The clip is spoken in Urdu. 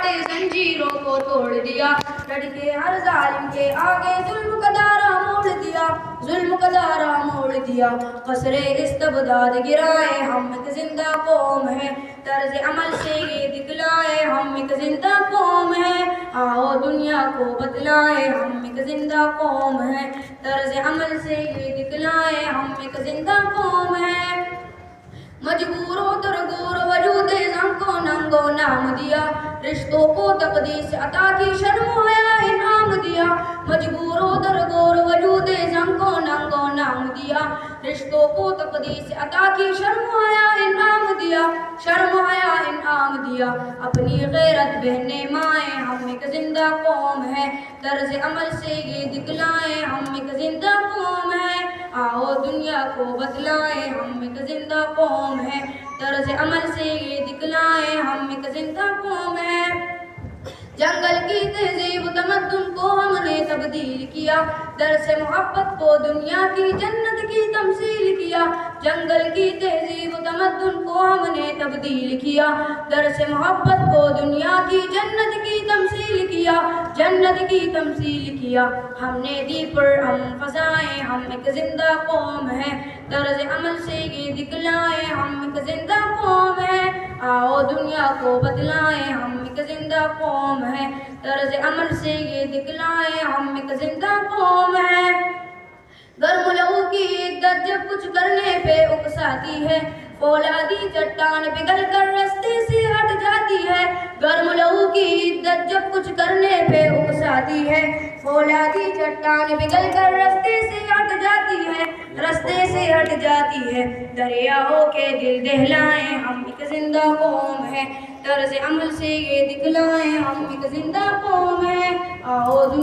کاٹے زنجیروں کو توڑ دیا، ڈٹ کے ہر ظالم کے آگے ظلم کا دارا موڑ دیا، ظلم کا دارا موڑ دیا۔ قصر استبداد گرائے ہم ایک زندہ قوم ہے، طرز عمل سے یہ دکھلائے ہم ایک زندہ قوم ہے، آؤ دنیا کو بتلائے ہم ایک زندہ قوم ہے، طرز عمل سے یہ دکھلائے ہم ایک زندہ قوم ہے۔ مجبور و درگور وجود زم کو ننگ و نام دیا، رشتوں کو تقدیس عطا کی شرم و حیا انعام دیا، مجبور و درگور وجود زم کو ننگ و نام دیا، رشتوں کو تقدیس عطا کی شرم و حیا انعام دیا، شرم و حیا انعام دیا۔ اپنی غیرت بہنے مائیں ہم ایک زندہ قوم ہے، طرز عمل سے یہ دکھلائیں ہم ایک زندہ قوم ہے، آؤ دنیا کو بتلائیں ہم ایک زندہ قوم ہے، طرز عمل سے یہ دکھلائیں ہم ایک زندہ قوم ہے۔ جنگل کی تہذیب تمدن کو ہم نے تبدیل کیا، درس محبت کو دنیا کی جنت کی تمثیل کیا، جنگل کی تہذیب تمدن کو ہم نے تبدیل کیا، درس محبت کو دنیا کی جنت کی تمثیل کیا، جنت کی تمثیل کیا۔ ہم نے دی پر فضائیں ہم ایک زندہ قوم ہے، طرز عمل سے یہ دکھلائیں ہم ایک زندہ قوم ہے، آؤ دنیا کو بتلائیں ہم ایک زندہ قوم ہے، طرز عمل سے یہ دکھلائیں ہم ایک زندہ قوم ہے۔ گرم لہو کی عدت جب کچھ کرنے پہ اکساتی ہے، فولادی چٹان پگھل کر رستے سے ہٹ جاتی ہے، گرم لہو کی عدت جب کچھ کرنے پہ اکساتی ہے، فولادی چٹان پگھل کر رستے سے ہٹ جاتی ہے، رستے سے ہٹ جاتی ہے۔ دریاؤں کے دل دہلائیں ہم ایک زندہ قوم ہے، طرز عمل سے یہ دکھلائیں ہم ایک زندہ قوم ہے، آؤ